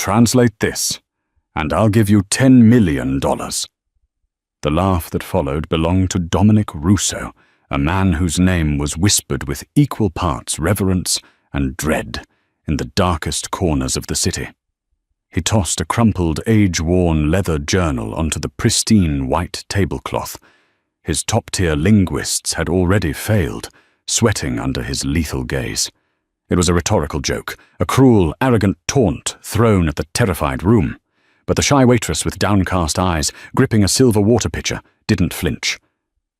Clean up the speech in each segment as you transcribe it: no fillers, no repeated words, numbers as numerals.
translate this, and I'll give you $10 million. The laugh that followed belonged to Dominic Russo, a man whose name was whispered with equal parts reverence and dread in the darkest corners of the city. He tossed a crumpled, age-worn leather journal onto the pristine white tablecloth. His top-tier linguists had already failed, sweating under his lethal gaze. It was a rhetorical joke, a cruel, arrogant taunt thrown at the terrified room. But the shy waitress with downcast eyes, gripping a silver water pitcher, didn't flinch.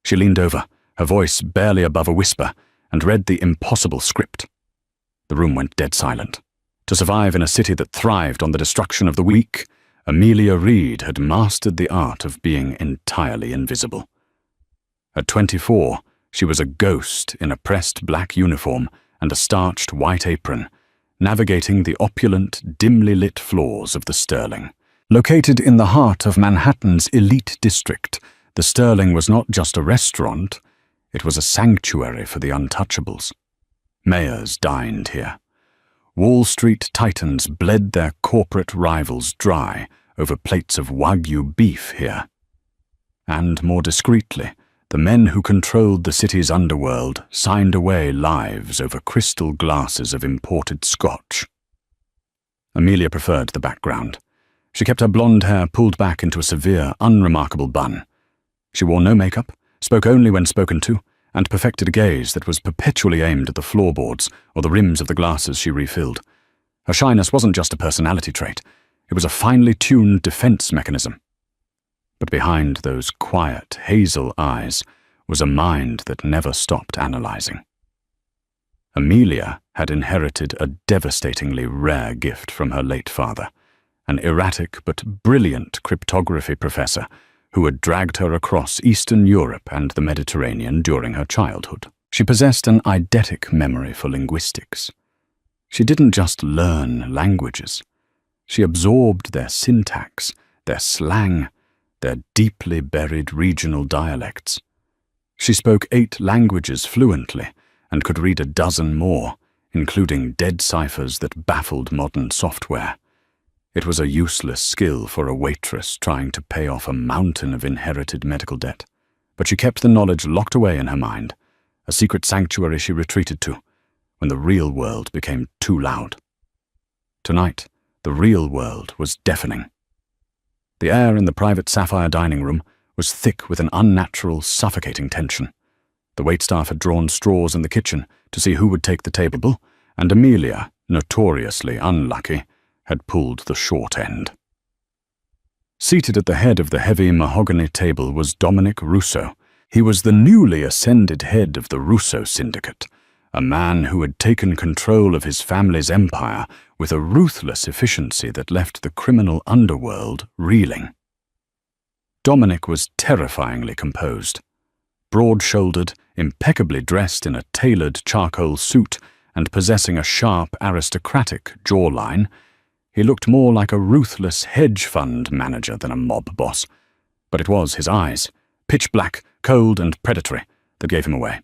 She leaned over, her voice barely above a whisper, and read the impossible script. The room went dead silent. To survive in a city that thrived on the destruction of the weak, Amelia Reed had mastered the art of being entirely invisible. At 24, she was a ghost in a pressed black uniform and a starched white apron, navigating the opulent, dimly lit floors of the Sterling. Located in the heart of Manhattan's elite district, the Sterling was not just a restaurant, it was a sanctuary for the untouchables. Mayors dined here. Wall Street titans bled their corporate rivals dry over plates of Wagyu beef here. And more discreetly, the men who controlled the city's underworld signed away lives over crystal glasses of imported scotch. Amelia preferred the background. She kept her blonde hair pulled back into a severe, unremarkable bun. She wore no makeup, spoke only when spoken to, and perfected a gaze that was perpetually aimed at the floorboards or the rims of the glasses she refilled. Her shyness wasn't just a personality trait, it was a finely tuned defense mechanism. But behind those quiet, hazel eyes was a mind that never stopped analyzing. Amelia had inherited a devastatingly rare gift from her late father, an erratic but brilliant cryptography professor who had dragged her across Eastern Europe and the Mediterranean during her childhood. She possessed an eidetic memory for linguistics. She didn't just learn languages. She absorbed their syntax, their slang, their deeply buried regional dialects. She spoke 8 languages fluently and could read a dozen more, including dead ciphers that baffled modern software. It was a useless skill for a waitress trying to pay off a mountain of inherited medical debt, but she kept the knowledge locked away in her mind, a secret sanctuary she retreated to when the real world became too loud. Tonight, the real world was deafening. The air in the private sapphire dining room was thick with an unnatural, suffocating tension. The waitstaff had drawn straws in the kitchen to see who would take the table, and Amelia, notoriously unlucky, had pulled the short end. Seated at the head of the heavy mahogany table was Dominic Russo. He was the newly ascended head of the Russo Syndicate, a man who had taken control of his family's empire with a ruthless efficiency that left the criminal underworld reeling. Dominic was terrifyingly composed. Broad-shouldered, impeccably dressed in a tailored charcoal suit and possessing a sharp, aristocratic jawline, he looked more like a ruthless hedge fund manager than a mob boss. But it was his eyes, pitch black, cold and predatory, that gave him away.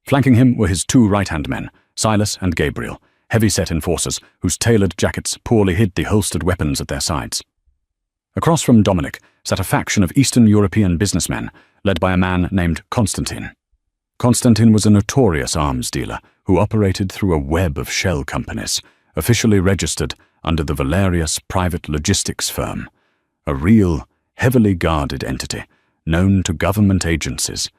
Flanking him were his 2 right-hand men, Silas and Gabriel, heavy-set enforcers whose tailored jackets poorly hid the holstered weapons at their sides. Across from Dominic sat a faction of Eastern European businessmen, led by a man named Constantine. Constantine was a notorious arms dealer who operated through a web of shell companies, officially registered under the Valerius private logistics firm, a real, heavily guarded entity known to government agencies,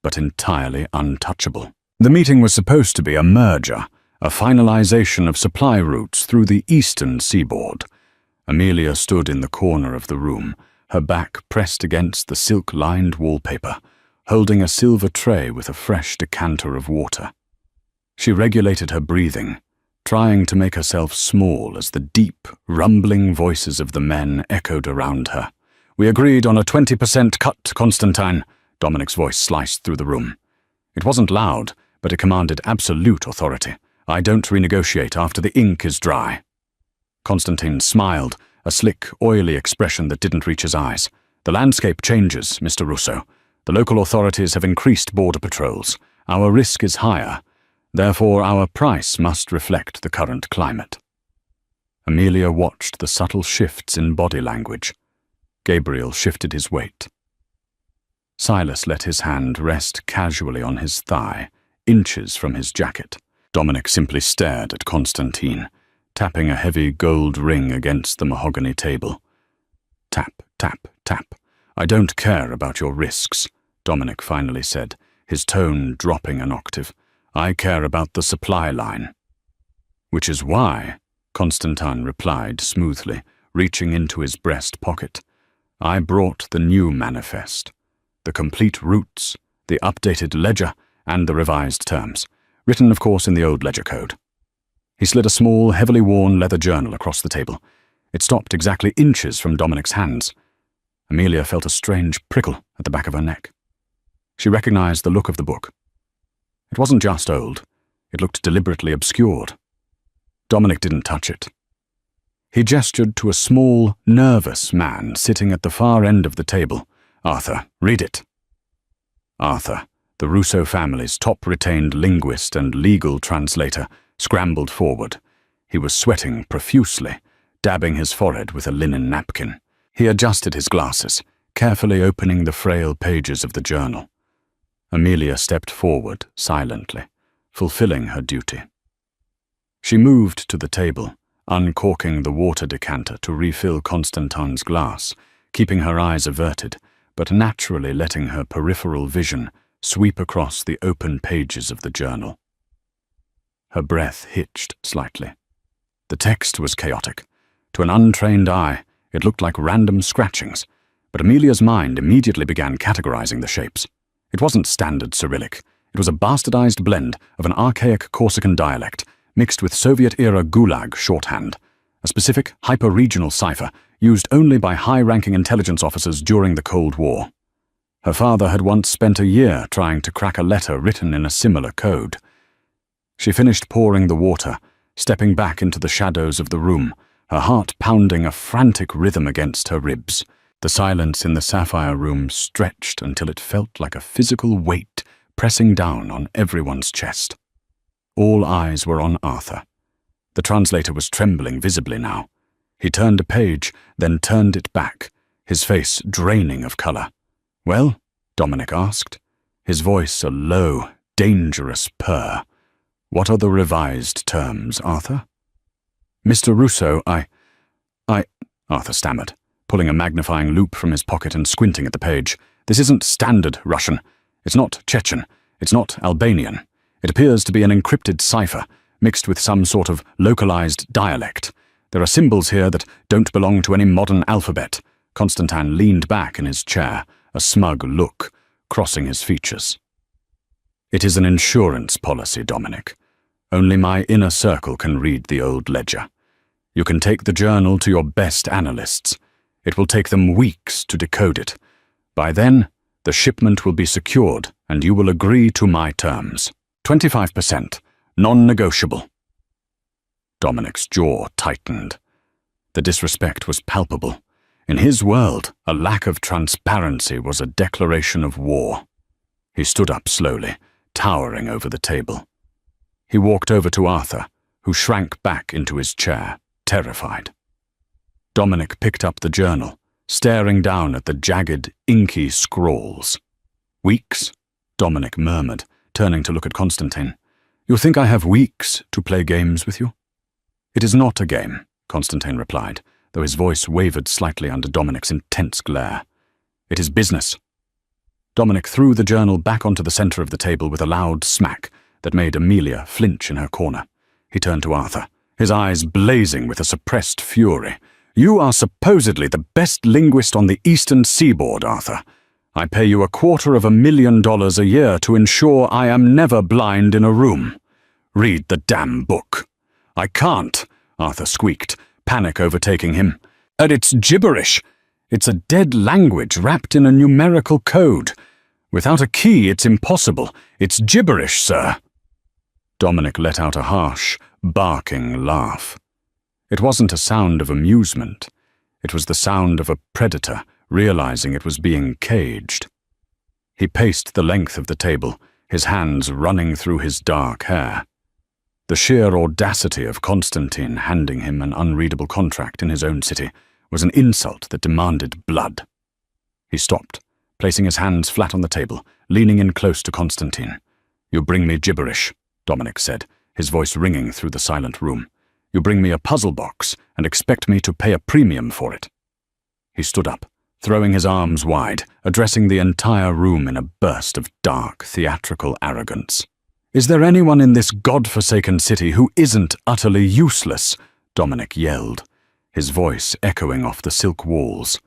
but entirely untouchable. The meeting was supposed to be a merger, a finalization of supply routes through the eastern seaboard. Amelia stood in the corner of the room, her back pressed against the silk-lined wallpaper, holding a silver tray with a fresh decanter of water. She regulated her breathing, trying to make herself small as the deep, rumbling voices of the men echoed around her. "We agreed on a 20% cut, Constantine," Dominic's voice sliced through the room. It wasn't loud, but it commanded absolute authority. "I don't renegotiate after the ink is dry." Constantine smiled, a slick, oily expression that didn't reach his eyes. "The landscape changes, Mr. Russo. The local authorities have increased border patrols. Our risk is higher. Therefore, our price must reflect the current climate." Amelia watched the subtle shifts in body language. Gabriel shifted his weight. Silas let his hand rest casually on his thigh, inches from his jacket. Dominic simply stared at Constantine, tapping a heavy gold ring against the mahogany table. Tap, tap, tap. I don't care about your risks, Dominic finally said, his tone dropping an octave. I care about the supply line. Which is why, Constantine replied smoothly, reaching into his breast pocket, I brought the new manifest. The complete routes, the updated ledger, and the revised terms, written of course in the old ledger code. He slid a small, heavily worn leather journal across the table. It stopped exactly inches from Dominic's hands. Amelia felt a strange prickle at the back of her neck. She recognized the look of the book. It wasn't just old. It looked deliberately obscured. Dominic didn't touch it. He gestured to a small, nervous man sitting at the far end of the table. Arthur, read it. Arthur, the Russo family's top retained linguist and legal translator, scrambled forward. He was sweating profusely, dabbing his forehead with a linen napkin. He adjusted his glasses, carefully opening the frail pages of the journal. Amelia stepped forward silently, fulfilling her duty. She moved to the table, uncorking the water decanter to refill Constantine's glass, keeping her eyes averted, but naturally letting her peripheral vision sweep across the open pages of the journal. Her breath hitched slightly. The text was chaotic. To an untrained eye, it looked like random scratchings, but Amelia's mind immediately began categorizing the shapes. It wasn't standard Cyrillic. It was a bastardized blend of an archaic Corsican dialect mixed with Soviet-era Gulag shorthand, a specific hyper-regional cipher used only by high-ranking intelligence officers during the Cold War. Her father had once spent a year trying to crack a letter written in a similar code. She finished pouring the water, stepping back into the shadows of the room, her heart pounding a frantic rhythm against her ribs. The silence in the sapphire room stretched until it felt like a physical weight pressing down on everyone's chest. All eyes were on Arthur. The translator was trembling visibly now. He turned a page, then turned it back, his face draining of color. "Well?" Dominic asked, his voice a low, dangerous purr. "What are the revised terms, Arthur?" "Mr. Russo, I..." Arthur stammered, pulling a magnifying loupe from his pocket and squinting at the page. "This isn't standard Russian. It's not Chechen. It's not Albanian. It appears to be an encrypted cipher, mixed with some sort of localized dialect. There are symbols here that don't belong to any modern alphabet." Constantine leaned back in his chair, a smug look crossing his features. "It is an insurance policy, Dominic. Only my inner circle can read the old ledger. You can take the journal to your best analysts. It will take them weeks to decode it. By then, the shipment will be secured and you will agree to my terms. 25%, non-negotiable." Dominic's jaw tightened. The disrespect was palpable. In his world, a lack of transparency was a declaration of war. He stood up slowly, towering over the table. He walked over to Arthur, who shrank back into his chair, terrified. Dominic picked up the journal, staring down at the jagged, inky scrawls. "Weeks?" Dominic murmured, turning to look at Constantine. "You think I have weeks to play games with you?" "It is not a game," Constantine replied, though his voice wavered slightly under Dominic's intense glare. "It is business." Dominic threw the journal back onto the center of the table with a loud smack that made Amelia flinch in her corner. He turned to Arthur, his eyes blazing with a suppressed fury. "You are supposedly the best linguist on the eastern seaboard, Arthur. I pay you $250,000 a year to ensure I am never blind in a room. Read the damn book." "I can't," Arthur squeaked, panic overtaking him. "It's gibberish. It's a dead language wrapped in a numerical code. Without a key, it's impossible. It's gibberish, sir." Dominic let out a harsh, barking laugh. It wasn't a sound of amusement. It was the sound of a predator realizing it was being caged. He paced the length of the table, his hands running through his dark hair. The sheer audacity of Constantine handing him an unreadable contract in his own city was an insult that demanded blood. He stopped, placing his hands flat on the table, leaning in close to Constantine. "You bring me gibberish," Dominic said, his voice ringing through the silent room. "You bring me a puzzle box and expect me to pay a premium for it." He stood up, throwing his arms wide, addressing the entire room in a burst of dark, theatrical arrogance. "Is there anyone in this godforsaken city who isn't utterly useless?" Dominic yelled, his voice echoing off the silk walls.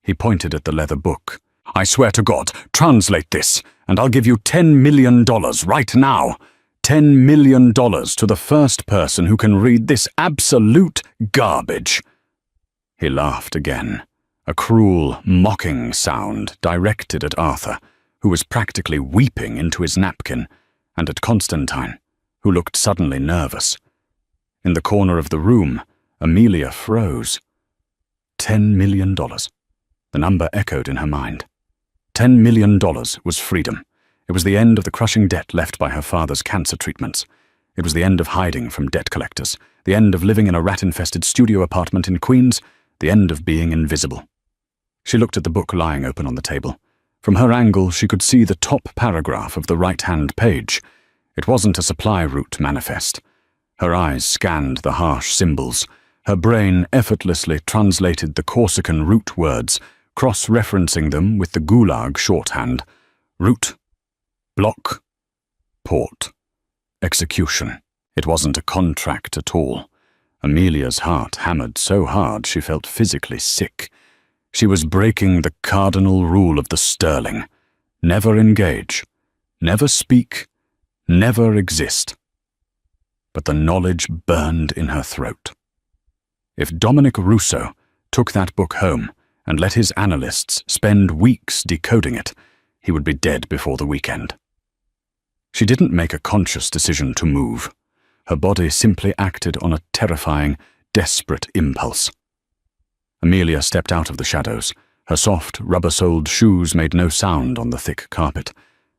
He pointed at the leather book. "I swear to God, translate this, and I'll give you $10 million right now. $10 million to the first person who can read this absolute garbage." He laughed again, a cruel, mocking sound directed at Arthur, who was practically weeping into his napkin, and at Constantine, who looked suddenly nervous. In the corner of the room, Amelia froze. $10 million. The number echoed in her mind. $10 million was freedom. It was the end of the crushing debt left by her father's cancer treatments. It was the end of hiding from debt collectors, the end of living in a rat-infested studio apartment in Queens, the end of being invisible. She looked at the book lying open on the table. From her angle, she could see the top paragraph of the right-hand page. It wasn't a supply route manifest. Her eyes scanned the harsh symbols. Her brain effortlessly translated the Corsican root words, cross-referencing them with the Gulag shorthand. Route, block, port, execution. It wasn't a contract at all. Amelia's heart hammered so hard she felt physically sick. She was breaking the cardinal rule of the sterling. Never engage, never speak, never exist. But the knowledge burned in her throat. If Dominic Russo took that book home and let his analysts spend weeks decoding it, he would be dead before the weekend. She didn't make a conscious decision to move. Her body simply acted on a terrifying, desperate impulse. Amelia stepped out of the shadows. Her soft, rubber-soled shoes made no sound on the thick carpet,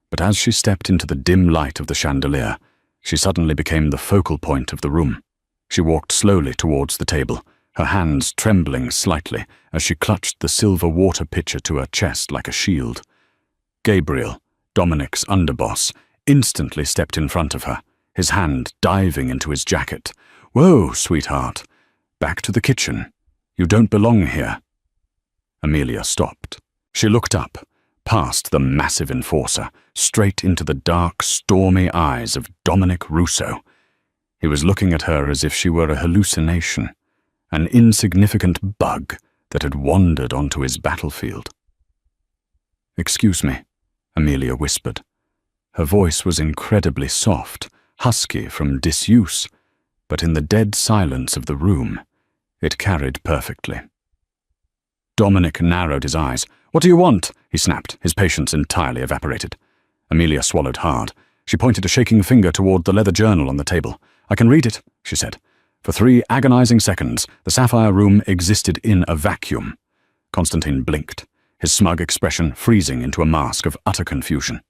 but as she stepped into the dim light of the chandelier, she suddenly became the focal point of the room. She walked slowly towards the table, her hands trembling slightly as she clutched the silver water pitcher to her chest like a shield. Gabriel, Dominic's underboss, instantly stepped in front of her, his hand diving into his jacket. "Whoa, sweetheart. Back to the kitchen. You don't belong here." Amelia stopped. She looked up, past the massive enforcer, straight into the dark, stormy eyes of Dominic Russo. He was looking at her as if she were a hallucination, an insignificant bug that had wandered onto his battlefield. "Excuse me," Amelia whispered. Her voice was incredibly soft, husky from disuse, but in the dead silence of the room, it carried perfectly. Dominic narrowed his eyes. "What do you want?" he snapped, his patience entirely evaporated. Amelia swallowed hard. She pointed a shaking finger toward the leather journal on the table. "I can read it," she said. For 3 agonizing seconds, the sapphire room existed in a vacuum. Constantine blinked, his smug expression freezing into a mask of utter confusion.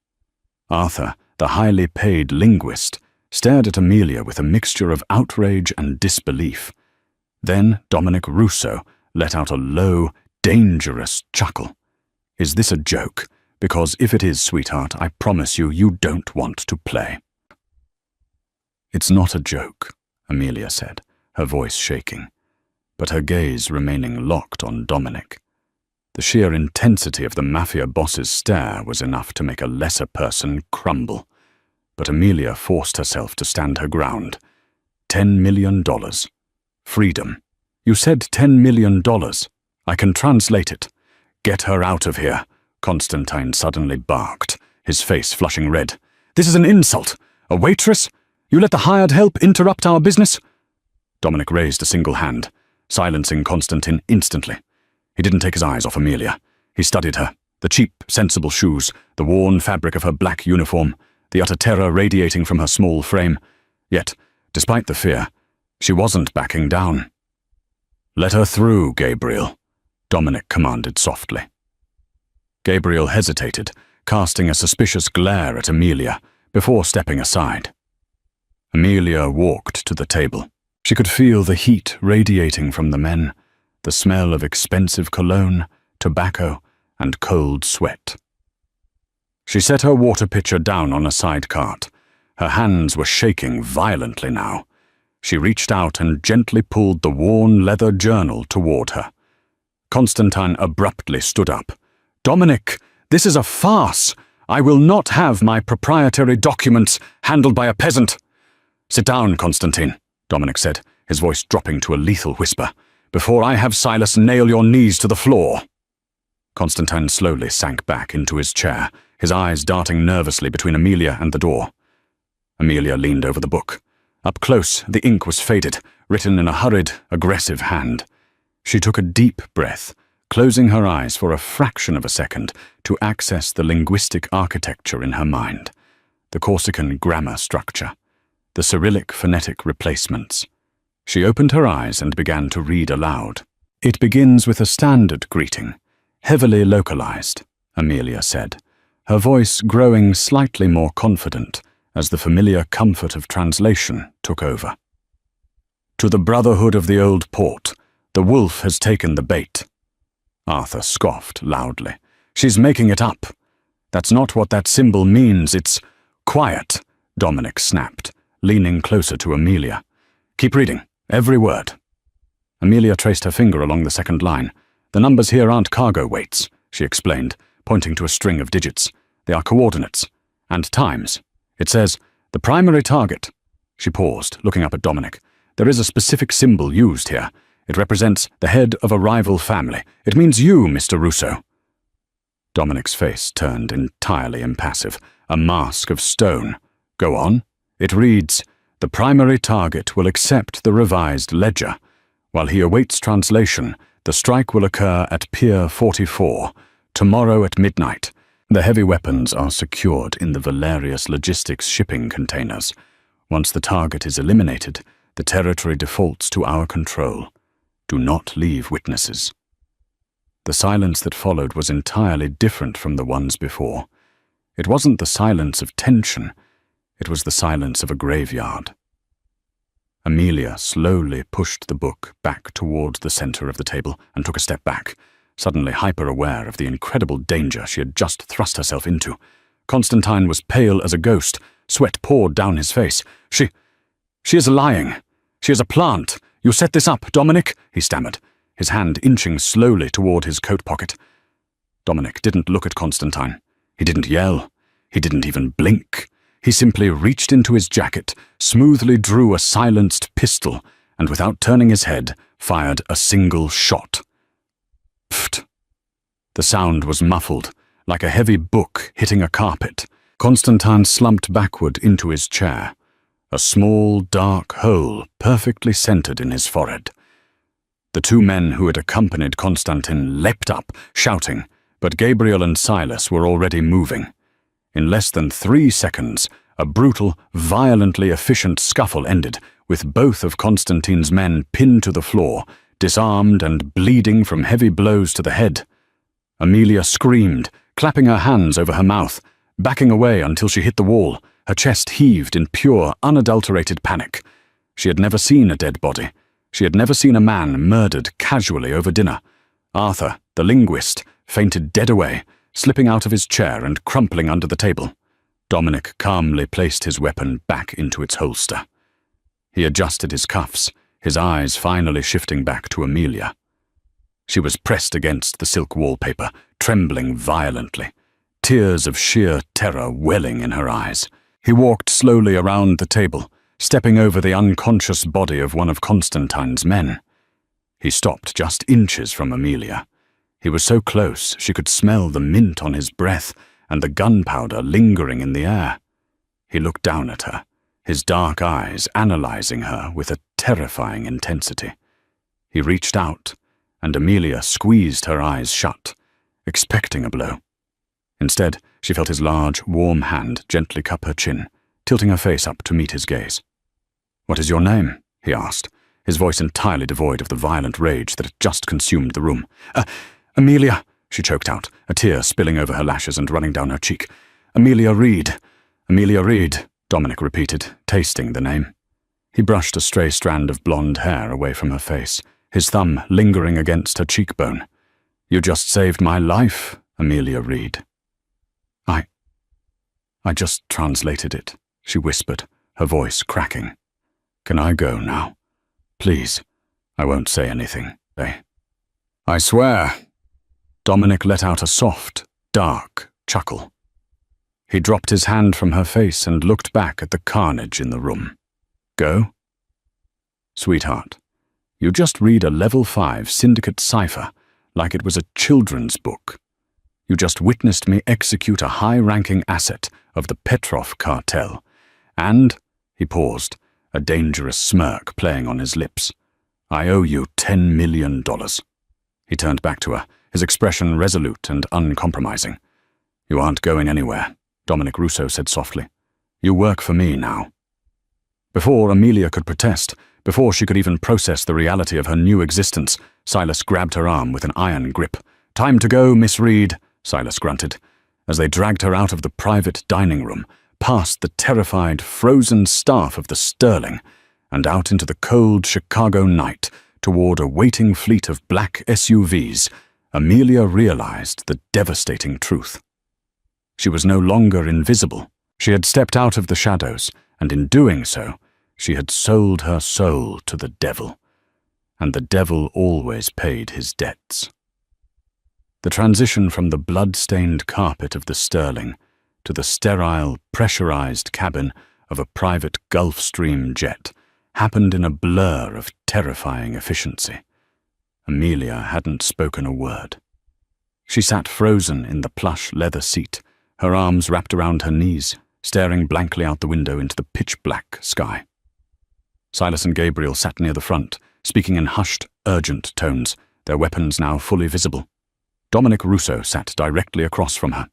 Arthur, the highly paid linguist, stared at Amelia with a mixture of outrage and disbelief. Then Dominic Russo let out a low, dangerous chuckle. "Is this a joke? Because if it is, sweetheart, I promise you, you don't want to play." "It's not a joke," Amelia said, her voice shaking, but her gaze remaining locked on Dominic. The sheer intensity of the Mafia Boss's stare was enough to make a lesser person crumble, but Amelia forced herself to stand her ground. $10 million. Freedom. "You said $10 million. I can translate it." "Get her out of here," Constantine suddenly barked, his face flushing red. "This is an insult. A waitress? You let the hired help interrupt our business?" Dominic raised a single hand, silencing Constantine instantly. He didn't take his eyes off Amelia. He studied her, the cheap, sensible shoes, the worn fabric of her black uniform, the utter terror radiating from her small frame. Yet, despite the fear, she wasn't backing down. "Let her through, Gabriel," Dominic commanded softly. Gabriel hesitated, casting a suspicious glare at Amelia, before stepping aside. Amelia walked to the table. She could feel the heat radiating from the men, the smell of expensive cologne, tobacco, and cold sweat. She set her water pitcher down on a side cart. Her hands were shaking violently now. She reached out and gently pulled the worn leather journal toward her. Constantine abruptly stood up. "Dominic, this is a farce! I will not have my proprietary documents handled by a peasant." "Sit down, Constantine," Dominic said, his voice dropping to a lethal whisper, "before I have Silas nail your knees to the floor." Constantine slowly sank back into his chair, his eyes darting nervously between Amelia and the door. Amelia leaned over the book. Up close, the ink was faded, written in a hurried, aggressive hand. She took a deep breath, closing her eyes for a fraction of a second to access the linguistic architecture in her mind, the Corsican grammar structure, the Cyrillic phonetic replacements. She opened her eyes and began to read aloud. "It begins with a standard greeting, heavily localized," Amelia said, her voice growing slightly more confident as the familiar comfort of translation took over. "To the Brotherhood of the Old Port, the wolf has taken the bait." Arthur scoffed loudly. "She's making it up. That's not what that symbol means. It's—" "Quiet," Dominic snapped, leaning closer to Amelia. "Keep reading, every word." Amelia traced her finger along the second line. "The numbers here aren't cargo weights," she explained, pointing to a string of digits. "They are coordinates. And times. It says, the primary target." She paused, looking up at Dominic. "There is a specific symbol used here. It represents the head of a rival family. It means you, Mr. Russo." Dominic's face turned entirely impassive, a mask of stone. "Go on." "It reads, the primary target will accept the revised ledger. While he awaits translation, the strike will occur at Pier 44, tomorrow at midnight. The heavy weapons are secured in the Valerius Logistics shipping containers. Once the target is eliminated, the territory defaults to our control. Do not leave witnesses." The silence that followed was entirely different from the ones before. It wasn't the silence of tension. It was the silence of a graveyard. Amelia slowly pushed the book back towards the center of the table and took a step back, suddenly hyper-aware of the incredible danger she had just thrust herself into. Constantine was pale as a ghost. Sweat poured down his face. She is lying. She is a plant. You set this up, Dominic," he stammered, his hand inching slowly toward his coat pocket. Dominic didn't look at Constantine. He didn't yell. He didn't even blink. He simply reached into his jacket, smoothly drew a silenced pistol, and without turning his head, fired a single shot. Pfft. The sound was muffled, like a heavy book hitting a carpet. Constantine slumped backward into his chair, a small, dark hole perfectly centered in his forehead. The two men who had accompanied Constantine leapt up, shouting, but Gabriel and Silas were already moving. In less than 3 seconds, a brutal, violently efficient scuffle ended, with both of Constantine's men pinned to the floor, disarmed and bleeding from heavy blows to the head. Amelia screamed, clapping her hands over her mouth, backing away until she hit the wall. Her chest heaved in pure, unadulterated panic. She had never seen a dead body. She had never seen a man murdered casually over dinner. Arthur, the linguist, fainted dead away, slipping out of his chair and crumpling under the table. Dominic calmly placed his weapon back into its holster. He adjusted his cuffs, his eyes finally shifting back to Amelia. She was pressed against the silk wallpaper, trembling violently, tears of sheer terror welling in her eyes. He walked slowly around the table, stepping over the unconscious body of one of Constantine's men. He stopped just inches from Amelia. He was so close she could smell the mint on his breath and the gunpowder lingering in the air. He looked down at her, his dark eyes analyzing her with a terrifying intensity. He reached out, and Amelia squeezed her eyes shut, expecting a blow. Instead, she felt his large, warm hand gently cup her chin, tilting her face up to meet his gaze. "What is your name?" he asked, his voice entirely devoid of the violent rage that had just consumed the room. Amelia," she choked out, a tear spilling over her lashes and running down her cheek. Amelia Reed. Dominic repeated, tasting the name. He brushed a stray strand of blonde hair away from her face, his thumb lingering against her cheekbone. You just saved my life, Amelia Reed. I just translated it, she whispered, her voice cracking. Can I go now? Please, I won't say anything, eh? I swear. Dominic let out a soft, dark chuckle. He dropped his hand from her face and looked back at the carnage in the room. Go? Sweetheart, you just read a level 5 syndicate cipher like it was a children's book. You just witnessed me execute a high-ranking asset of the Petrov cartel, and, he paused, a dangerous smirk playing on his lips, I owe you $10 million. He turned back to her, his expression resolute and uncompromising. You aren't going anywhere, Dominic Russo said softly. You work for me now. Before Amelia could protest, before she could even process the reality of her new existence, Silas grabbed her arm with an iron grip. Time to go, Miss Reed, Silas grunted, as they dragged her out of the private dining room, past the terrified, frozen staff of the Sterling, and out into the cold Chicago night toward a waiting fleet of black SUVs. Amelia realized the devastating truth. She was no longer invisible. She had stepped out of the shadows, and in doing so, she had sold her soul to the devil. And the devil always paid his debts. The transition from the blood-stained carpet of the Sterling to the sterile, pressurized cabin of a private Gulfstream jet happened in a blur of terrifying efficiency. Amelia hadn't spoken a word. She sat frozen in the plush leather seat, her arms wrapped around her knees, staring blankly out the window into the pitch-black sky. Silas and Gabriel sat near the front, speaking in hushed, urgent tones, their weapons now fully visible. Dominic Russo sat directly across from her.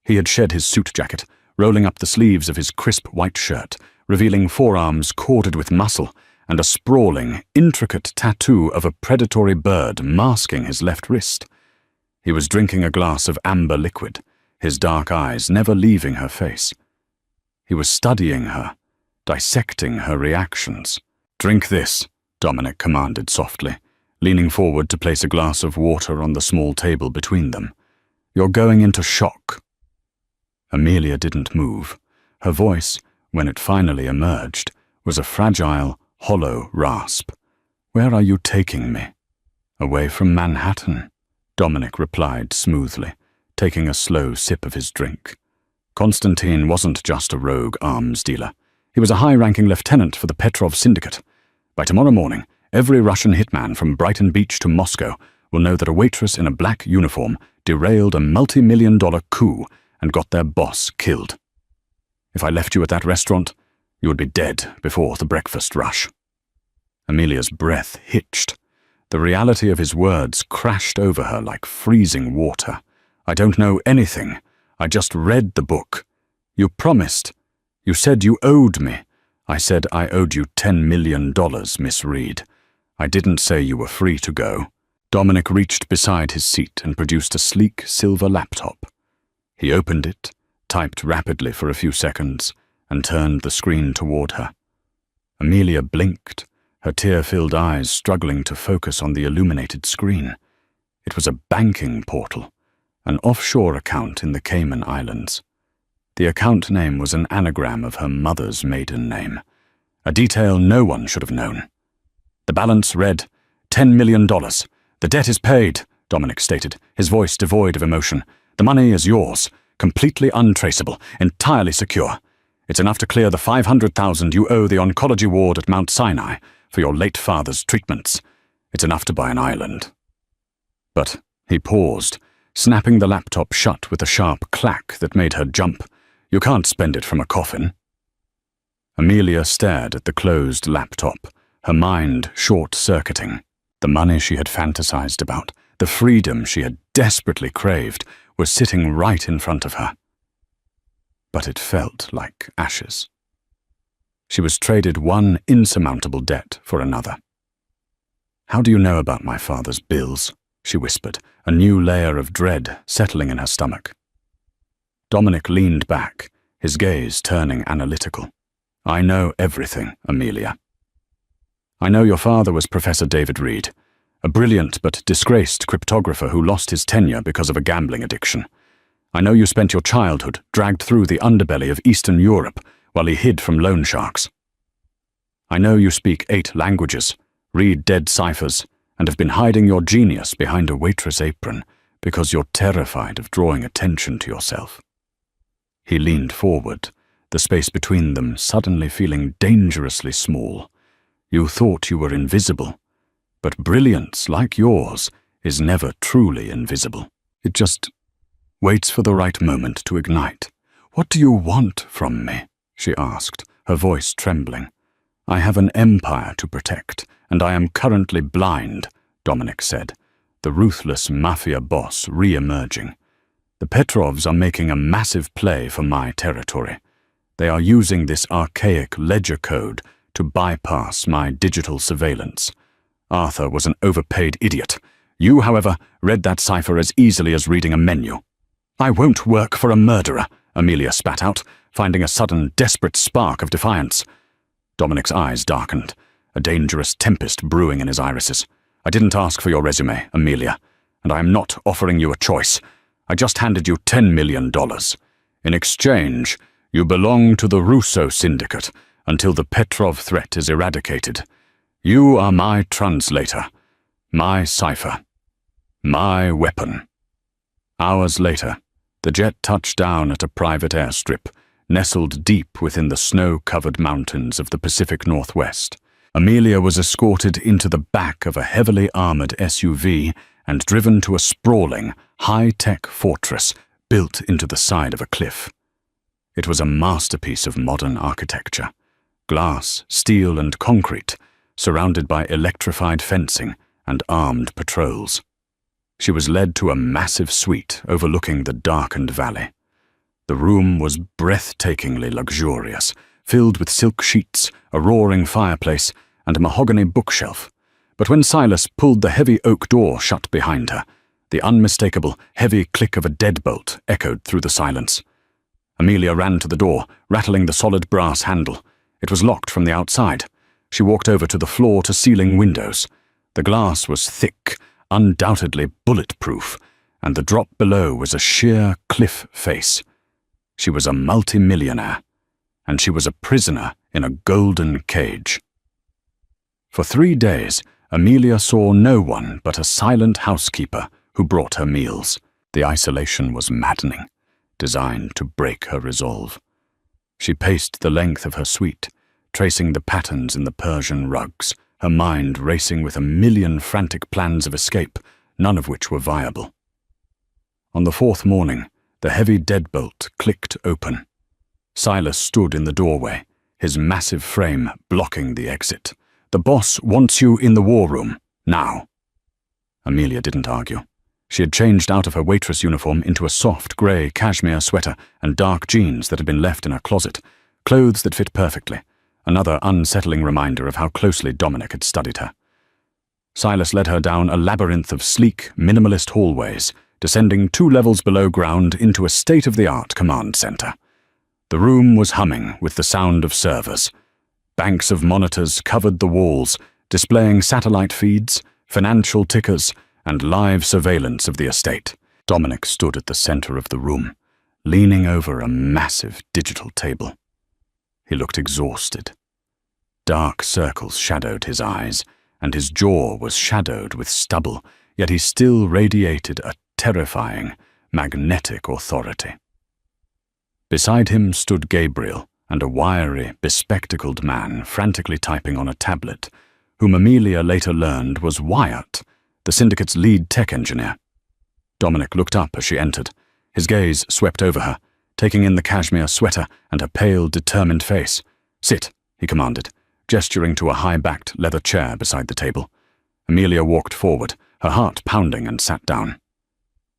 He had shed his suit jacket, rolling up the sleeves of his crisp white shirt, revealing forearms corded with muscle, and a sprawling, intricate tattoo of a predatory bird masking his left wrist. He was drinking a glass of amber liquid, his dark eyes never leaving her face. He was studying her, dissecting her reactions. Drink this, Dominic commanded softly, leaning forward to place a glass of water on the small table between them. You're going into shock. Amelia didn't move. Her voice, when it finally emerged, was a fragile, hollow rasp. Where are you taking me? Away from Manhattan, Dominic replied smoothly, taking a slow sip of his drink. Constantine wasn't just a rogue arms dealer. He was a high-ranking lieutenant for the Petrov Syndicate. By tomorrow morning, every Russian hitman from Brighton Beach to Moscow will know that a waitress in a black uniform derailed a multi-million-dollar coup and got their boss killed. If I left you at that restaurant, you would be dead before the breakfast rush. Amelia's breath hitched. The reality of his words crashed over her like freezing water. I don't know anything. I just read the book. You promised. You said you owed me. I said I owed you $10 million, Miss Reed. I didn't say you were free to go. Dominic reached beside his seat and produced a sleek silver laptop. He opened it, typed rapidly for a few seconds, and turned the screen toward her. Amelia blinked, her tear-filled eyes struggling to focus on the illuminated screen. It was a banking portal, an offshore account in the Cayman Islands. The account name was an anagram of her mother's maiden name, a detail no one should have known. The balance read, $10 million. The debt is paid, Dominic stated, his voice devoid of emotion. The money is yours, completely untraceable, entirely secure. It's enough to clear the $500,000 you owe the oncology ward at Mount Sinai for your late father's treatments. It's enough to buy an island. But he paused, snapping the laptop shut with a sharp clack that made her jump. You can't spend it from a coffin. Amelia stared at the closed laptop, her mind short-circuiting. The money she had fantasized about, the freedom she had desperately craved, was sitting right in front of her. But it felt like ashes. She was traded one insurmountable debt for another. How do you know about my father's bills? She whispered, a new layer of dread settling in her stomach. Dominic leaned back, his gaze turning analytical. "I know everything, Amelia. I know your father was Professor David Reed, a brilliant but disgraced cryptographer who lost his tenure because of a gambling addiction. I know you spent your childhood dragged through the underbelly of Eastern Europe while he hid from loan sharks. I know you speak 8 languages, read dead ciphers, and have been hiding your genius behind a waitress apron because you're terrified of drawing attention to yourself." He leaned forward, the space between them suddenly feeling dangerously small. "You thought you were invisible, but brilliance like yours is never truly invisible. It just waits for the right moment to ignite." "What do you want from me?" she asked, her voice trembling. "I have an empire to protect, and I am currently blind," Dominic said, the ruthless Mafia boss re-emerging. "The Petrovs are making a massive play for my territory. They are using this archaic ledger code to bypass my digital surveillance. Arthur was an overpaid idiot. You, however, read that cipher as easily as reading a menu." "I won't work for a murderer," Amelia spat out, finding a sudden, desperate spark of defiance. Dominic's eyes darkened, a dangerous tempest brewing in his irises. "I didn't ask for your resume, Amelia, and I am not offering you a choice. I just handed you $10 million. In exchange, you belong to the Russo Syndicate until the Petrov threat is eradicated. You are my translator, my cipher, my weapon." Hours later, the jet touched down at a private airstrip, nestled deep within the snow-covered mountains of the Pacific Northwest. Amelia was escorted into the back of a heavily armored SUV and driven to a sprawling, high-tech fortress built into the side of a cliff. It was a masterpiece of modern architecture. Glass, steel, and concrete, surrounded by electrified fencing and armed patrols. She was led to a massive suite overlooking the darkened valley. The room was breathtakingly luxurious, filled with silk sheets, a roaring fireplace, and a mahogany bookshelf. But when Silas pulled the heavy oak door shut behind her, the unmistakable, heavy click of a deadbolt echoed through the silence. Amelia ran to the door, rattling the solid brass handle. It was locked from the outside. She walked over to the floor-to-ceiling windows. The glass was thick, undoubtedly bulletproof, and the drop below was a sheer cliff face. She was a multi-millionaire, and she was a prisoner in a golden cage. For 3 days, Amelia saw no one but a silent housekeeper who brought her meals. The isolation was maddening, designed to break her resolve. She paced the length of her suite, tracing the patterns in the Persian rugs, her mind racing with a million frantic plans of escape, none of which were viable. On the 4th morning, the heavy deadbolt clicked open. Silas stood in the doorway, his massive frame blocking the exit. "The boss wants you in the war room, now." Amelia didn't argue. She had changed out of her waitress uniform into a soft grey cashmere sweater and dark jeans that had been left in her closet, clothes that fit perfectly, another unsettling reminder of how closely Dominic had studied her. Silas led her down a labyrinth of sleek, minimalist hallways, descending 2 levels below ground into a state-of-the-art command center. The room was humming with the sound of servers. Banks of monitors covered the walls, displaying satellite feeds, financial tickers, and live surveillance of the estate. Dominic stood at the center of the room, leaning over a massive digital table. He looked exhausted. Dark circles shadowed his eyes, and his jaw was shadowed with stubble, yet he still radiated a terrifying, magnetic authority. Beside him stood Gabriel and a wiry, bespectacled man frantically typing on a tablet, whom Amelia later learned was Wyatt, the syndicate's lead tech engineer. Dominic looked up as she entered. His gaze swept over her, taking in the cashmere sweater and her pale, determined face. "Sit," he commanded, gesturing to a high-backed leather chair beside the table. Amelia walked forward, her heart pounding, and sat down.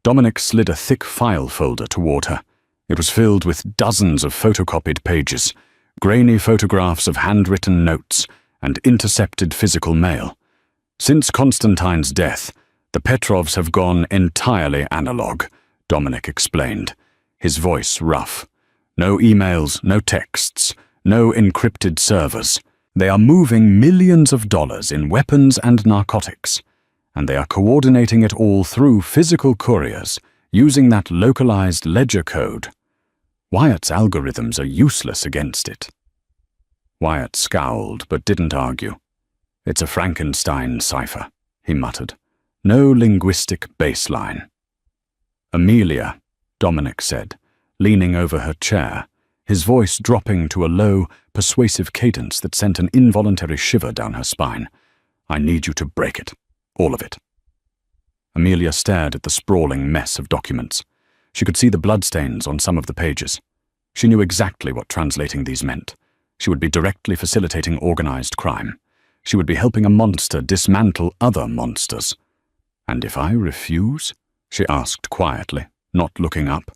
Dominic slid a thick file folder toward her. It was filled with dozens of photocopied pages, grainy photographs of handwritten notes, and intercepted physical mail. Since Constantine's death, the Petrovs have gone entirely analog, Dominic explained, his voice rough. No emails, no texts, no encrypted servers. They are moving millions of dollars in weapons and narcotics, and they are coordinating it all through physical couriers, using that localized ledger code. Wyatt's algorithms are useless against it. Wyatt scowled but didn't argue. It's a Frankenstein cipher, he muttered. No linguistic baseline. Amelia, Dominic said, leaning over her chair, his voice dropping to a low, persuasive cadence that sent an involuntary shiver down her spine. I need you to break it. All of it. Amelia stared at the sprawling mess of documents. She could see the bloodstains on some of the pages. She knew exactly what translating these meant. She would be directly facilitating organized crime. She would be helping a monster dismantle other monsters. And if I refuse? She asked quietly, not looking up.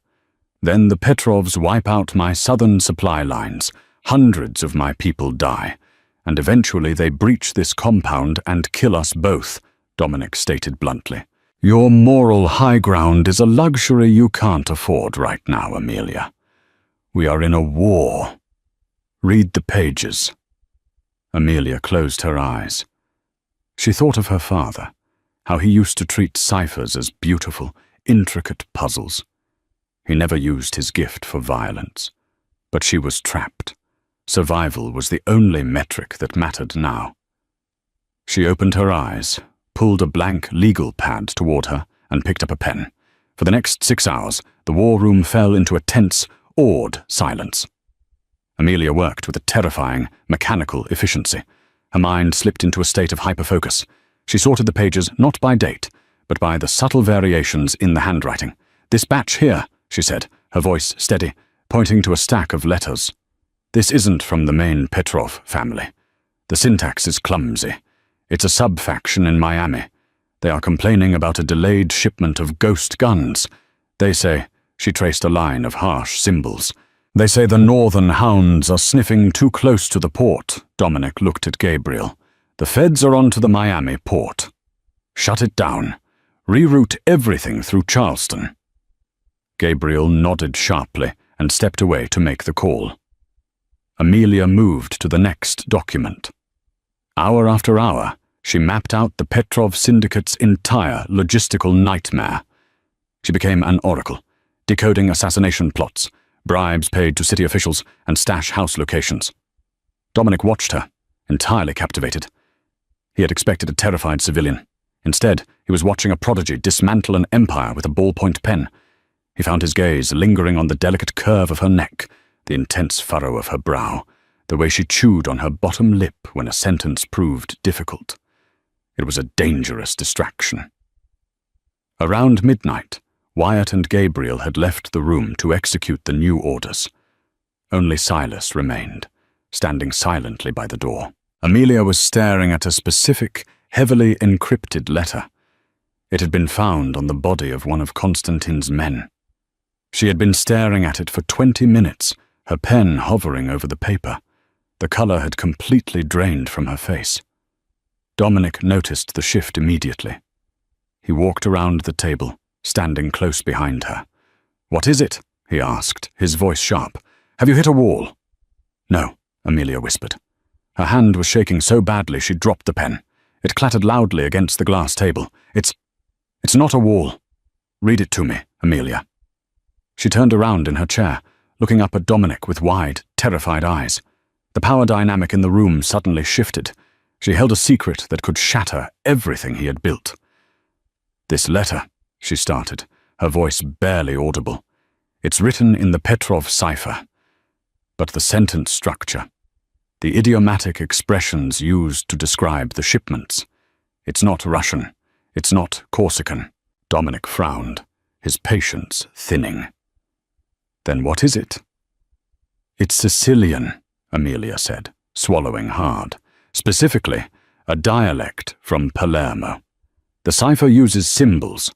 Then the Petrovs wipe out my southern supply lines. Hundreds of my people die. And eventually they breach this compound and kill us both, Dominic stated bluntly. Your moral high ground is a luxury you can't afford right now, Amelia. We are in a war. Read the pages. Amelia closed her eyes. She thought of her father, how he used to treat ciphers as beautiful, intricate puzzles. He never used his gift for violence, but she was trapped. Survival was the only metric that mattered now. She opened her eyes, pulled a blank legal pad toward her, and picked up a pen. For the next 6 hours, the war room fell into a tense, awed silence. Amelia worked with a terrifying, mechanical efficiency. Her mind slipped into a state of hyperfocus. She sorted the pages not by date, but by the subtle variations in the handwriting. This batch here, she said, her voice steady, pointing to a stack of letters. This isn't from the main Petrov family. The syntax is clumsy. It's a sub-faction in Miami. They are complaining about a delayed shipment of ghost guns. They say, she traced a line of harsh symbols. They say the northern hounds are sniffing too close to the port. Dominic looked at Gabriel. The feds are onto the Miami port. Shut it down. Reroute everything through Charleston. Gabriel nodded sharply and stepped away to make the call. Amelia moved to the next document. Hour after hour, she mapped out the Petrov syndicate's entire logistical nightmare. She became an oracle, decoding assassination plots, bribes paid to city officials, and stash house locations. Dominic watched her, entirely captivated. He had expected a terrified civilian. Instead, he was watching a prodigy dismantle an empire with a ballpoint pen. He found his gaze lingering on the delicate curve of her neck, the intense furrow of her brow, the way she chewed on her bottom lip when a sentence proved difficult. It was a dangerous distraction. Around midnight, Wyatt and Gabriel had left the room to execute the new orders. Only Silas remained, standing silently by the door. Amelia was staring at a specific, heavily encrypted letter. It had been found on the body of one of Konstantin's men. She had been staring at it for 20 minutes, her pen hovering over the paper. The color had completely drained from her face. Dominic noticed the shift immediately. He walked around the table, standing close behind her. "What is it?" he asked, his voice sharp. "Have you hit a wall?" "No," Amelia whispered. Her hand was shaking so badly she dropped the pen. It clattered loudly against the glass table. It's not a wall. Read it to me, Amelia." She turned around in her chair, looking up at Dominic with wide, terrified eyes. The power dynamic in the room suddenly shifted. She held a secret that could shatter everything he had built. "This letter," she started, her voice barely audible. "It's written in the Petrov cipher. But the sentence structure, the idiomatic expressions used to describe the shipments, it's not Russian, it's not Corsican." Dominic frowned, his patience thinning. "Then what is it?" "It's Sicilian," Amelia said, swallowing hard. "Specifically, a dialect from Palermo. The cipher uses symbols,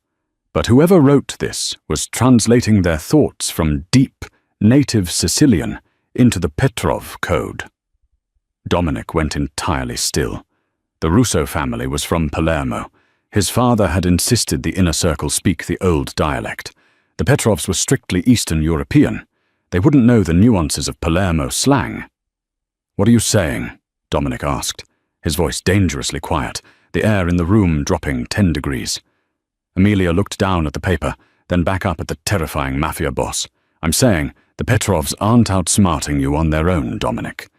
but whoever wrote this was translating their thoughts from deep, native Sicilian into the Petrov code." Dominic went entirely still. The Russo family was from Palermo. His father had insisted the inner circle speak the old dialect. The Petrovs were strictly Eastern European. They wouldn't know the nuances of Palermo slang. "What are you saying?" Dominic asked, his voice dangerously quiet, the air in the room dropping 10 degrees. Amelia looked down at the paper, then back up at the terrifying Mafia Boss. "I'm saying the Petrovs aren't outsmarting you on their own, Dominic.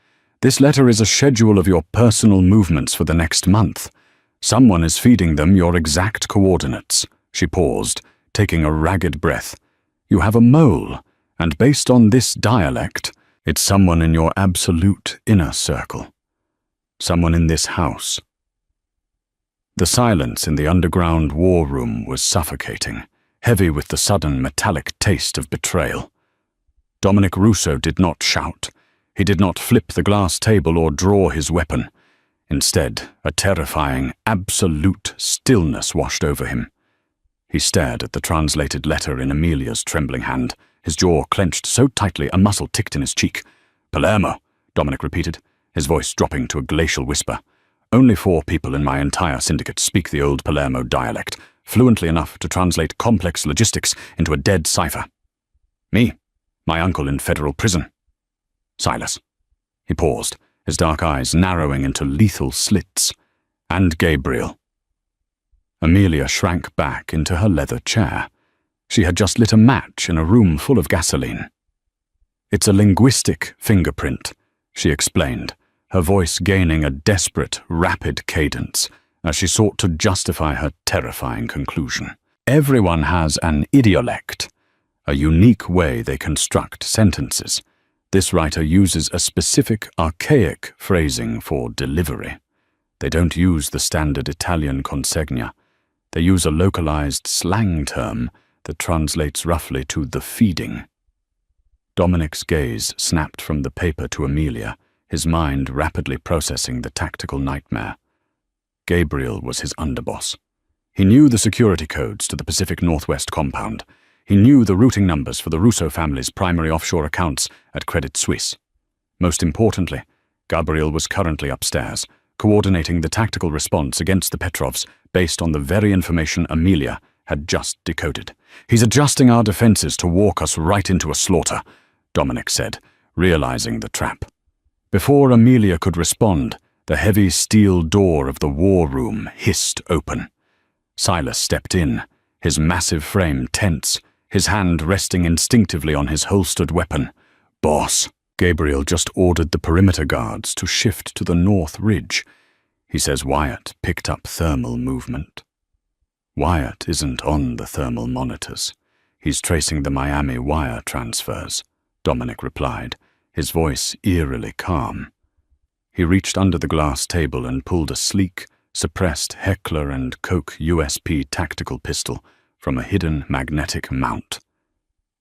This letter is a schedule of your personal movements for the next month. Someone is feeding them your exact coordinates." She paused, taking a ragged breath. "You have a mole, and based on this dialect, it's someone in your absolute inner circle. Someone in this house." The silence in the underground war room was suffocating, heavy with the sudden metallic taste of betrayal. Dominic Russo did not shout. He did not flip the glass table or draw his weapon. Instead, a terrifying, absolute stillness washed over him. He stared at the translated letter in Amelia's trembling hand, his jaw clenched so tightly a muscle ticked in his cheek. "Palermo," Dominic repeated, his voice dropping to a glacial whisper. "Only 4 people in my entire syndicate speak the old Palermo dialect, fluently enough to translate complex logistics into a dead cipher. Me, my uncle in federal prison. Silas." He paused, his dark eyes narrowing into lethal slits. "And Gabriel." Amelia shrank back into her leather chair. She had just lit a match in a room full of gasoline. "It's a linguistic fingerprint," she explained, her voice gaining a desperate, rapid cadence as she sought to justify her terrifying conclusion. "Everyone has an idiolect, a unique way they construct sentences. This writer uses a specific, archaic phrasing for delivery. They don't use the standard Italian consegna. They use a localized slang term that translates roughly to the feeding." Dominic's gaze snapped from the paper to Amelia, his mind rapidly processing the tactical nightmare. Gabriel was his underboss. He knew the security codes to the Pacific Northwest compound. He knew the routing numbers for the Russo family's primary offshore accounts at Credit Suisse. Most importantly, Gabriel was currently upstairs, coordinating the tactical response against the Petrovs based on the very information Amelia had just decoded. "He's adjusting our defenses to walk us right into a slaughter," Dominic said, realizing the trap. Before Amelia could respond, the heavy steel door of the war room hissed open. Silas stepped in, his massive frame tense, his hand resting instinctively on his holstered weapon. "Boss, Gabriel just ordered the perimeter guards to shift to the north ridge. He says Wyatt picked up thermal movement." "Wyatt isn't on the thermal monitors. He's tracing the Miami wire transfers," Dominic replied, his voice eerily calm. He reached under the glass table and pulled a sleek, suppressed Heckler & Koch USP tactical pistol from a hidden magnetic mount.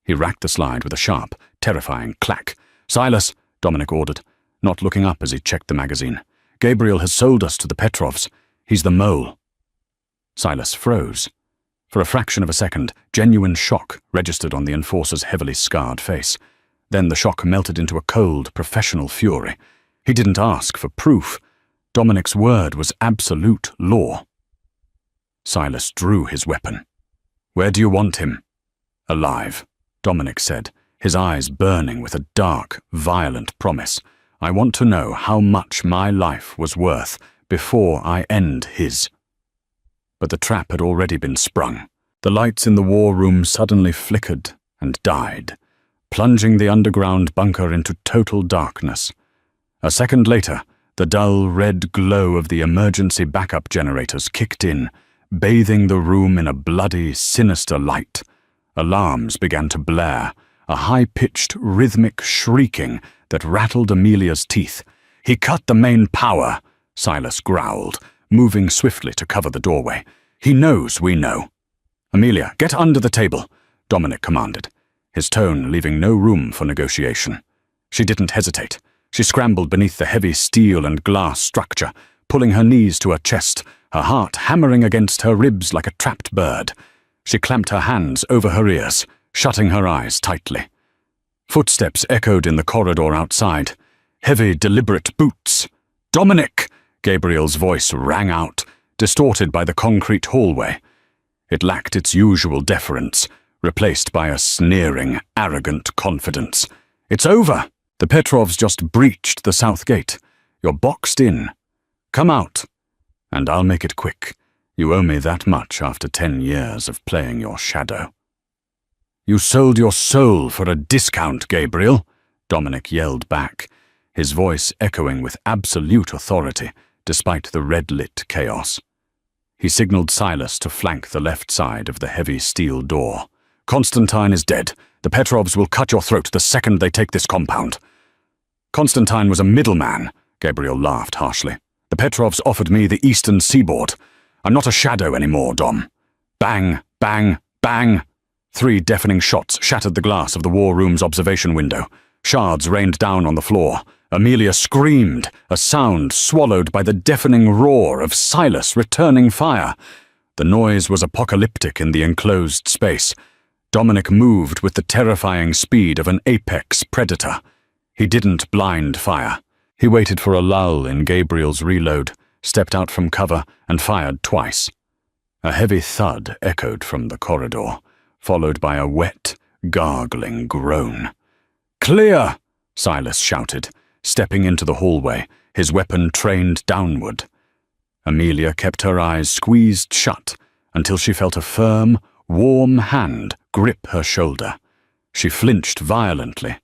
He racked the slide with a sharp, terrifying clack. "Silas," Dominic ordered, not looking up as he checked the magazine. "Gabriel has sold us to the Petrovs. He's the mole." Silas froze. For a fraction of a second, genuine shock registered on the enforcer's heavily scarred face. Then the shock melted into a cold, professional fury. He didn't ask for proof. Dominic's word was absolute law. Silas drew his weapon. "Where do you want him?" "Alive," Dominic said, his eyes burning with a dark, violent promise. "I want to know how much my life was worth before I end his." But the trap had already been sprung. The lights in the war room suddenly flickered and died, plunging the underground bunker into total darkness. A second later, the dull red glow of the emergency backup generators kicked in, bathing the room in a bloody, sinister light. Alarms began to blare, a high-pitched, rhythmic shrieking that rattled Amelia's teeth. "He cut the main power," Silas growled, moving swiftly to cover the doorway. "He knows we know." "Amelia, get under the table," Dominic commanded, his tone leaving no room for negotiation. She didn't hesitate. She scrambled beneath the heavy steel and glass structure, pulling her knees to her chest, her heart hammering against her ribs like a trapped bird. She clamped her hands over her ears, shutting her eyes tightly. Footsteps echoed in the corridor outside. Heavy, deliberate boots. "Dominic!" Gabriel's voice rang out, distorted by the concrete hallway. It lacked its usual deference, replaced by a sneering, arrogant confidence. It's over! The Petrovs just breached the south gate. You're boxed in. Come out, and I'll make it quick. You owe me that much after 10 years of playing your shadow." "You sold your soul for a discount, Gabriel," Dominic yelled back, his voice echoing with absolute authority, despite the red-lit chaos. He signaled Silas to flank the left side of the heavy steel door. "Constantine is dead. The Petrovs will cut your throat the second they take this compound." "Constantine was a middleman," Gabriel laughed harshly. "The Petrovs offered me the eastern seaboard. I'm not a shadow anymore, Dom." Bang, bang, bang! 3 deafening shots shattered the glass of the war room's observation window. Shards rained down on the floor. Amelia screamed, a sound swallowed by the deafening roar of Silas returning fire. The noise was apocalyptic in the enclosed space. Dominic moved with the terrifying speed of an apex predator. He didn't blind fire. He waited for a lull in Gabriel's reload, stepped out from cover, and fired twice. A heavy thud echoed from the corridor, followed by a wet, gargling groan. "Clear!" Silas shouted, stepping into the hallway, his weapon trained downward. Amelia kept her eyes squeezed shut until she felt a firm, warm hand grip her shoulder. She flinched violently,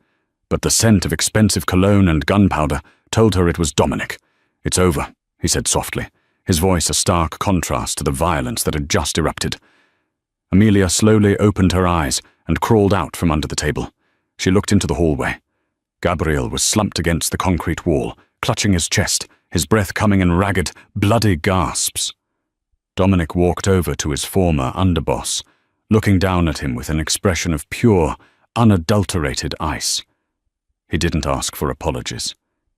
but the scent of expensive cologne and gunpowder told her it was Dominic. "It's over," he said softly, his voice a stark contrast to the violence that had just erupted. Amelia slowly opened her eyes and crawled out from under the table. She looked into the hallway. Gabriel was slumped against the concrete wall, clutching his chest, his breath coming in ragged, bloody gasps. Dominic walked over to his former underboss, looking down at him with an expression of pure, unadulterated ice. He didn't ask for apologies.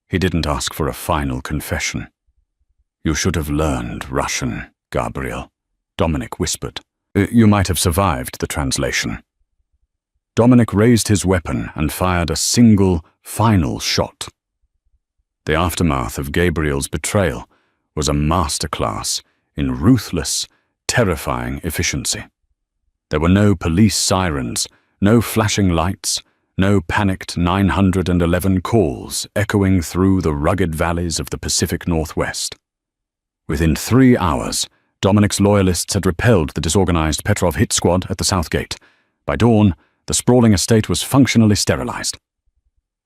He didn't ask for a final confession. "You should have learned Russian, Gabriel," Dominic whispered. "You might have survived the translation." Dominic raised his weapon and fired a single, final shot. The aftermath of Gabriel's betrayal was a masterclass in ruthless, terrifying efficiency. There were no police sirens, no flashing lights, no panicked 911 calls echoing through the rugged valleys of the Pacific Northwest. Within 3 hours, Dominic's loyalists had repelled the disorganized Petrov hit squad at the south gate. By dawn, the sprawling estate was functionally sterilized.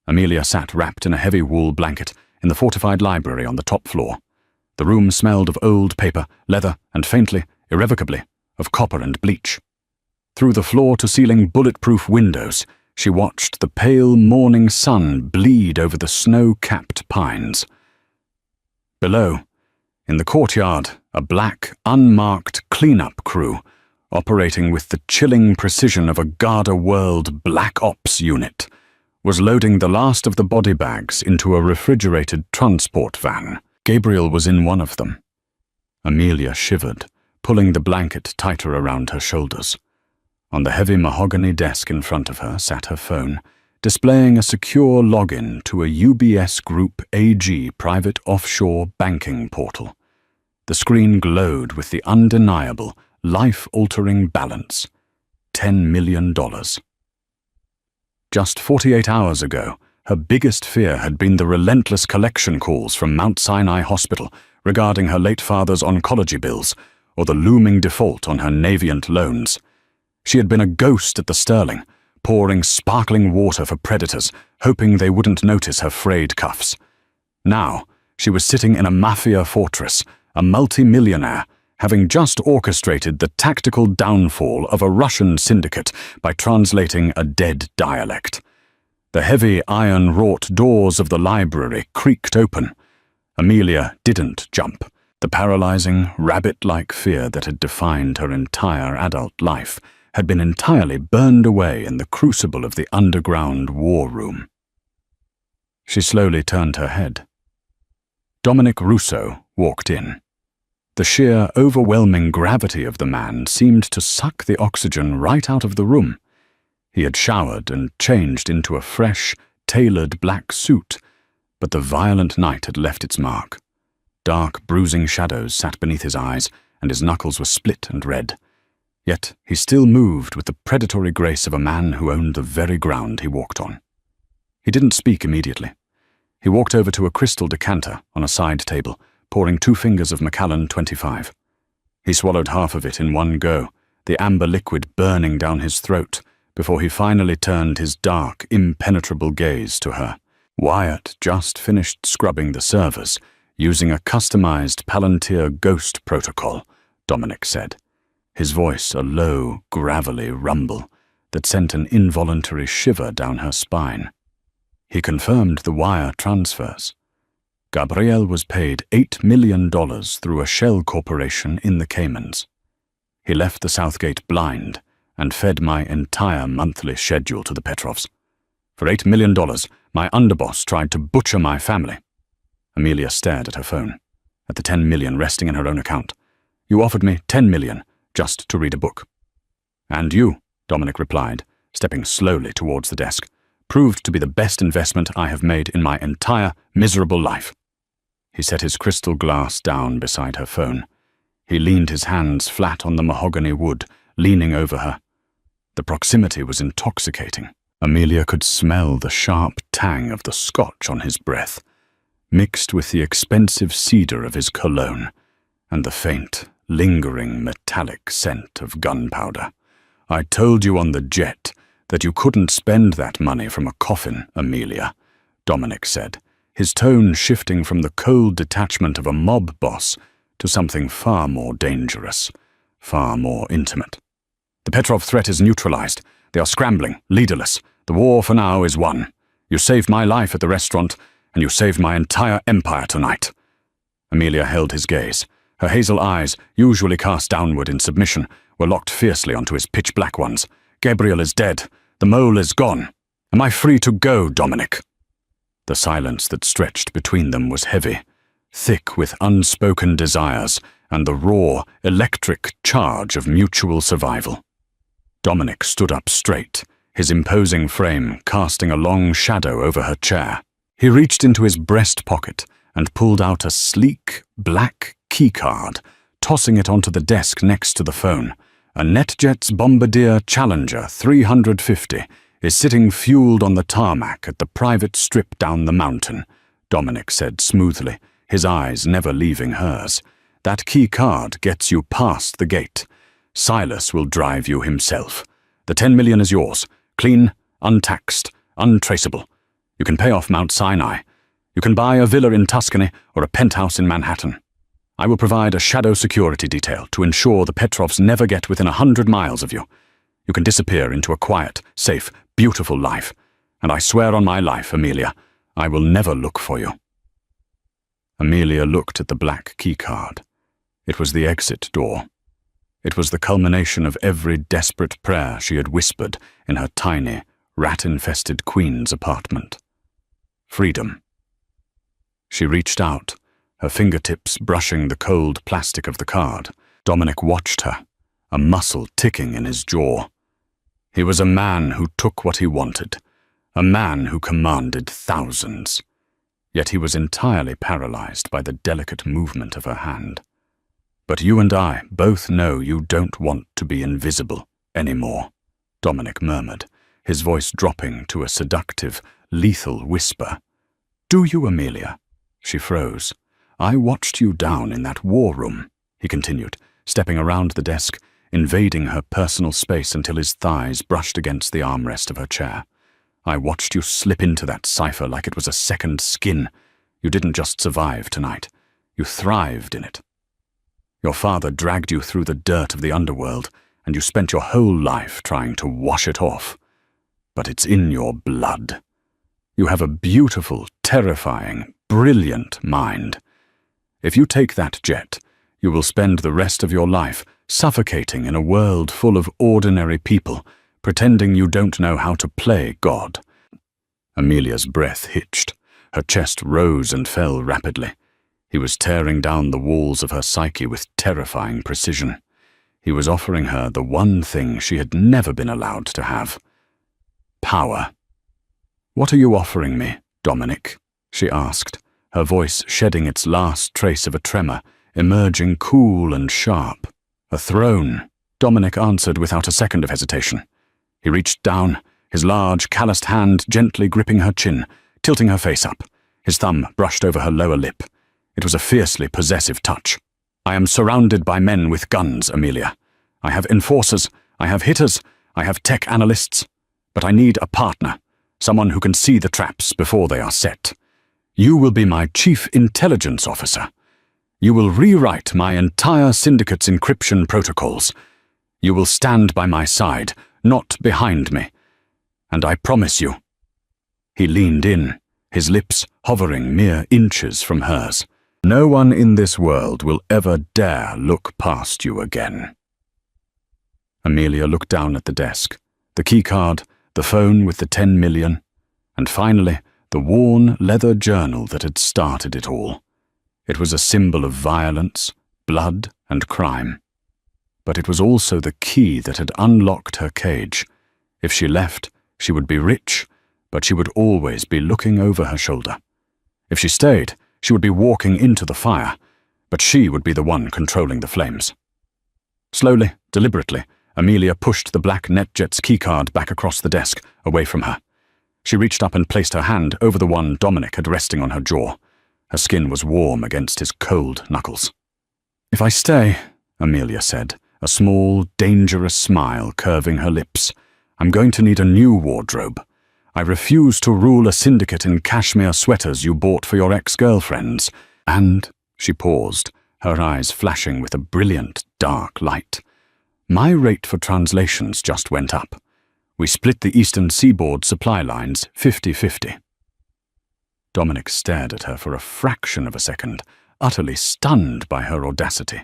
Amelia sat wrapped in a heavy wool blanket in the fortified library on the top floor. The room smelled of old paper, leather, and faintly, irrevocably, of copper and bleach. Through the floor-to-ceiling bulletproof windows, she watched the pale morning sun bleed over the snow-capped pines. Below, in the courtyard, a black, unmarked cleanup crew, operating with the chilling precision of a Garda World Black Ops unit, was loading the last of the body bags into a refrigerated transport van. Gabriel was in one of them. Amelia shivered, pulling the blanket tighter around her shoulders. On the heavy mahogany desk in front of her sat her phone, displaying a secure login to a UBS Group AG private offshore banking portal. The screen glowed with the undeniable, life-altering balance: $10 million. Just 48 hours ago, her biggest fear had been the relentless collection calls from Mount Sinai Hospital regarding her late father's oncology bills, or the looming default on her Navient loans. She had been a ghost at the Sterling, pouring sparkling water for predators, hoping they wouldn't notice her frayed cuffs. Now, she was sitting in a mafia fortress, a multi-millionaire, having just orchestrated the tactical downfall of a Russian syndicate by translating a dead dialect. The heavy iron-wrought doors of the library creaked open. Amelia didn't jump. The paralyzing, rabbit-like fear that had defined her entire adult life had been entirely burned away in the crucible of the underground war room. She slowly turned her head. Dominic Rousseau walked in. The sheer, overwhelming gravity of the man seemed to suck the oxygen right out of the room. He had showered and changed into a fresh, tailored black suit, but the violent night had left its mark. Dark, bruising shadows sat beneath his eyes, and his knuckles were split and red. Yet he still moved with the predatory grace of a man who owned the very ground he walked on. He didn't speak immediately. He walked over to a crystal decanter on a side table, pouring 2 fingers of Macallan 25. He swallowed half of it in one go, the amber liquid burning down his throat, before he finally turned his dark, impenetrable gaze to her. Wyatt just finished scrubbing the servers, using a customized Palantir ghost protocol, Dominic said, his voice a low, gravelly rumble that sent an involuntary shiver down her spine. He confirmed the wire transfers. Gabrielle was paid $8 million through a shell corporation in the Caymans. He left the Southgate blind and fed my entire monthly schedule to the Petrovs. For $8 million, my underboss tried to butcher my family. Amelia stared at her phone, at the $10 million resting in her own account. You offered me $10 million just to read a book. And you, Dominic replied, stepping slowly towards the desk, proved to be the best investment I have made in my entire miserable life. He set his crystal glass down beside her phone. He leaned his hands flat on the mahogany wood, leaning over her. The proximity was intoxicating. Amelia could smell the sharp tang of the scotch on his breath, mixed with the expensive cedar of his cologne, and the faint, lingering metallic scent of gunpowder. I told you on the jet that you couldn't spend that money from a coffin, Amelia, Dominic said, his tone shifting from the cold detachment of a mob boss to something far more dangerous, far more intimate. The Petrov threat is neutralized. They are scrambling, leaderless. The war for now is won. You saved my life at the restaurant, and you saved my entire empire tonight. Amelia held his gaze. Her hazel eyes, usually cast downward in submission, were locked fiercely onto his pitch-black ones. Gabriel is dead. The mole is gone. Am I free to go, Dominic? The silence that stretched between them was heavy, thick with unspoken desires and the raw, electric charge of mutual survival. Dominic stood up straight, his imposing frame casting a long shadow over her chair. He reached into his breast pocket and pulled out a sleek, black keycard, tossing it onto the desk next to the phone. A NetJets Bombardier Challenger 350 is sitting fueled on the tarmac at the private strip down the mountain, Dominic said smoothly, his eyes never leaving hers. That key card gets you past the gate. Silas will drive you himself. The $10 million is yours, clean, untaxed, untraceable. You can pay off Mount Sinai. You can buy a villa in Tuscany or a penthouse in Manhattan. I will provide a shadow security detail to ensure the Petrovs never get within 100 miles of you. You can disappear into a quiet, safe, beautiful life. And I swear on my life, Amelia, I will never look for you. Amelia looked at the black keycard. It was the exit door. It was the culmination of every desperate prayer she had whispered in her tiny, rat-infested queen's apartment. Freedom. She reached out, her fingertips brushing the cold plastic of the card. Dominic watched her, a muscle ticking in his jaw. He was a man who took what he wanted, a man who commanded thousands. Yet he was entirely paralyzed by the delicate movement of her hand. But you and I both know you don't want to be invisible anymore, Dominic murmured, his voice dropping to a seductive, lethal whisper. Do you, Amelia? She froze. I watched you down in that war room, he continued, stepping around the desk, invading her personal space until his thighs brushed against the armrest of her chair. I watched you slip into that cipher like it was a second skin. You didn't just survive tonight. You thrived in it. Your father dragged you through the dirt of the underworld, and you spent your whole life trying to wash it off. But it's in your blood. You have a beautiful, terrifying, brilliant mind. If you take that jet, you will spend the rest of your life suffocating in a world full of ordinary people, pretending you don't know how to play God. Amelia's breath hitched. Her chest rose and fell rapidly. He was tearing down the walls of her psyche with terrifying precision. He was offering her the one thing she had never been allowed to have. Power. What are you offering me, Dominic? She asked, her voice shedding its last trace of a tremor, emerging cool and sharp. A throne, Dominic answered without a second of hesitation. He reached down, his large, calloused hand gently gripping her chin, tilting her face up. His thumb brushed over her lower lip. It was a fiercely possessive touch. "I am surrounded by men with guns, Amelia. I have enforcers, I have hitters, I have tech analysts. But I need a partner, someone who can see the traps before they are set. You will be my chief intelligence officer. You will rewrite my entire syndicate's encryption protocols. You will stand by my side, not behind me. And I promise you." He leaned in, his lips hovering mere inches from hers. "No one in this world will ever dare look past you again." Amelia looked down at the desk, the keycard, the phone with the 10 million, and finally the worn leather journal that had started it all. It was a symbol of violence, blood, and crime. But it was also the key that had unlocked her cage. If she left, she would be rich, but she would always be looking over her shoulder. If she stayed, she would be walking into the fire, but she would be the one controlling the flames. Slowly, deliberately, Amelia pushed the black NetJet's keycard back across the desk, away from her. She reached up and placed her hand over the one Dominic had resting on her jaw. Her skin was warm against his cold knuckles. "If I stay," Amelia said, a small, dangerous smile curving her lips, "I'm going to need a new wardrobe. I refuse to rule a syndicate in cashmere sweaters you bought for your ex-girlfriends." And she paused, her eyes flashing with a brilliant, dark light. "My rate for translations just went up. We split the Eastern Seaboard supply lines 50-50. Dominic stared at her for a fraction of a second, utterly stunned by her audacity.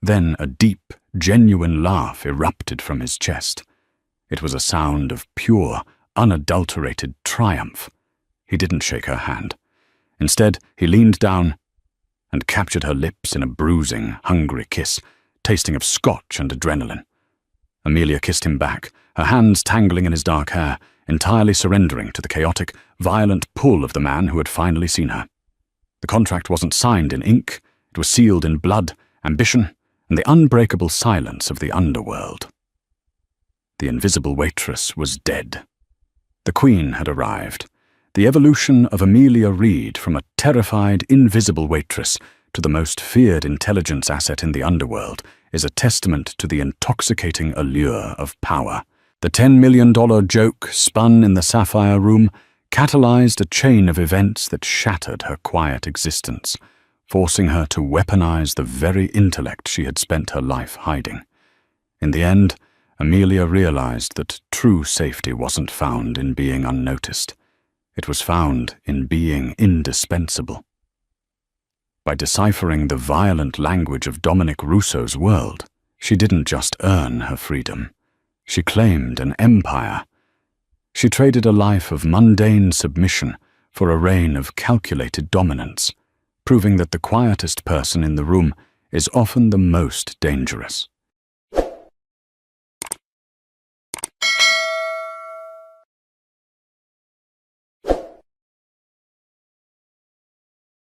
Then a deep, genuine laugh erupted from his chest. It was a sound of pure, unadulterated triumph. He didn't shake her hand. Instead, he leaned down and captured her lips in a bruising, hungry kiss, tasting of scotch and adrenaline. Amelia kissed him back, her hands tangling in his dark hair, entirely surrendering to the chaotic, violent pull of the man who had finally seen her. The contract wasn't signed in ink, it was sealed in blood, ambition, and the unbreakable silence of the underworld. The invisible waitress was dead. The Queen had arrived. The evolution of Amelia Reed from a terrified, invisible waitress to the most feared intelligence asset in the underworld is a testament to the intoxicating allure of power. The $10 million joke spun in the Sapphire Room catalyzed a chain of events that shattered her quiet existence, forcing her to weaponize the very intellect she had spent her life hiding. In the end, Amelia realized that true safety wasn't found in being unnoticed. It was found in being indispensable. By deciphering the violent language of Dominic Rousseau's world, she didn't just earn her freedom. She claimed an empire. She traded a life of mundane submission for a reign of calculated dominance, proving that the quietest person in the room is often the most dangerous.